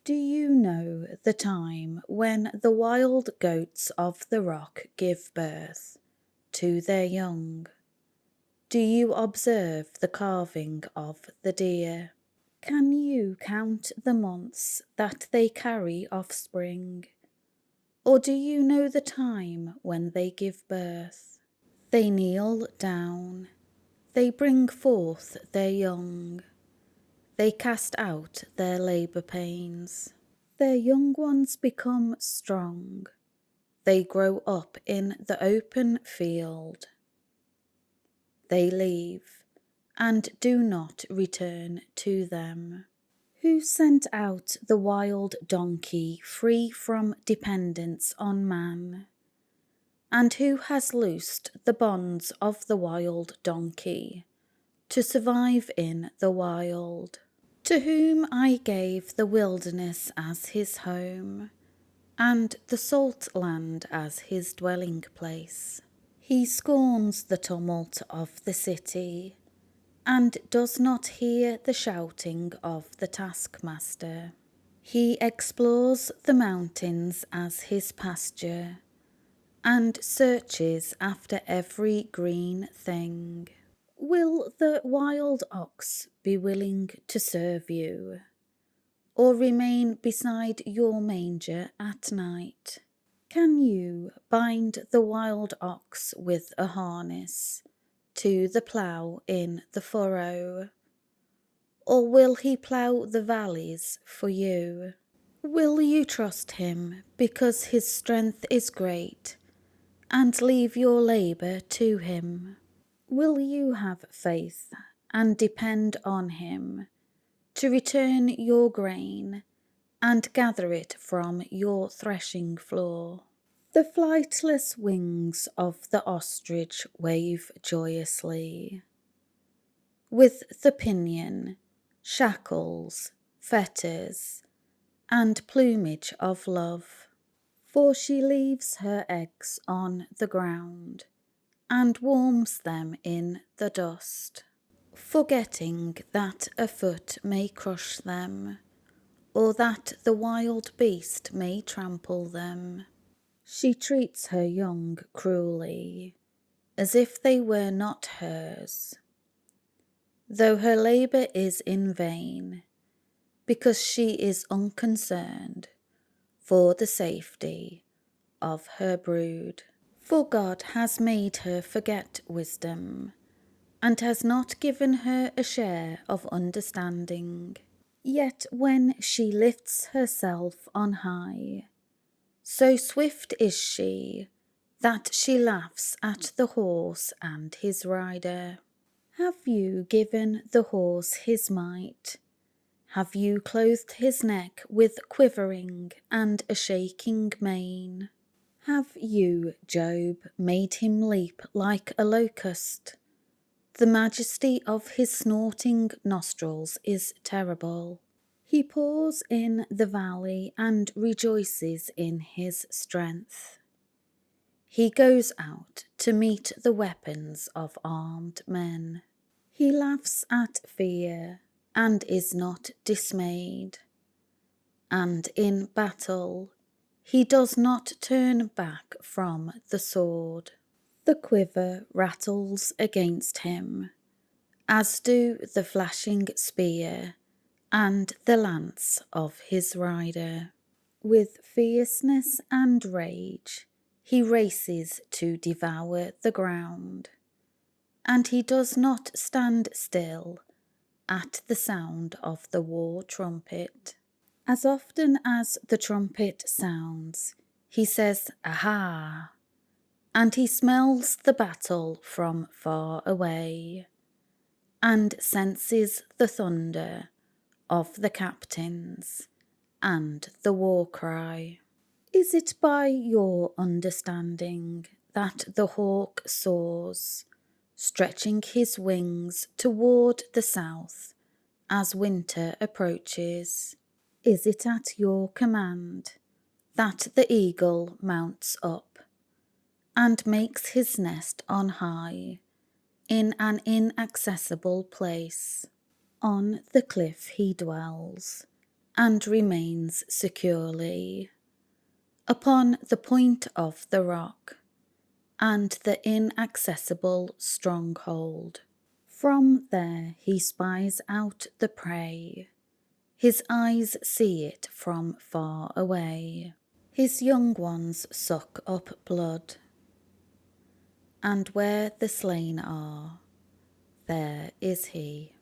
Do you know the time when the wild goats of the rock give birth to their young? Do you observe the carving of the deer? Can you count the months that they carry offspring? Or do you know the time when they give birth? They kneel down, they bring forth their young, they cast out their labour pains. Their young ones become strong, they grow up in the open field. They leave, and do not return to them. Who sent out the wild donkey free from dependence on man? And who has loosed the bonds of the wild donkey to survive in the wild? To whom I gave the wilderness as his home, and the salt land as his dwelling place. He scorns the tumult of the city, and does not hear the shouting of the taskmaster. He explores the mountains as his pasture, and searches after every green thing. Will the wild ox be willing to serve you, or remain beside your manger at night? Can you bind the wild ox with a harness to the plough in the furrow? Or will he plough the valleys for you? Will you trust him because his strength is great, and leave your labour to him? Will you have faith and depend on him to return your grain and gather it from your threshing floor? The flightless wings of the ostrich wave joyously. With the pinion, shackles, fetters, and plumage of love. For she leaves her eggs on the ground, and warms them in the dust, forgetting that a foot may crush them, or that the wild beast may trample them. She treats her young cruelly, as if they were not hers, though her labour is in vain, because she is unconcerned for the safety of her brood. For God has made her forget wisdom, and has not given her a share of understanding. Yet when she lifts herself on high, so swift is she that she laughs at the horse and his rider. Have you given the horse his might? Have you clothed his neck with quivering and a shaking mane? Have you, Job, made him leap like a locust? The majesty of his snorting nostrils is terrible. He pours in the valley and rejoices in his strength. He goes out to meet the weapons of armed men. He laughs at fear and is not dismayed. And in battle he does not turn back from the sword. The quiver rattles against him, as do the flashing spear and the lance of his rider. With fierceness and rage he races to devour the ground, and he does not stand still at the sound of the war trumpet. As often as the trumpet sounds, he says, "Aha!" and he smells the battle from far away, and senses the thunder of the captains and the war cry. Is it by your understanding that the hawk soars, stretching his wings toward the south as winter approaches? Is it at your command that the eagle mounts up and makes his nest on high in an inaccessible place? On the cliff he dwells, and remains securely upon the point of the rock and the inaccessible stronghold. From there he spies out the prey. His eyes see it from far away. His young ones suck up blood, and where the slain are, there is he.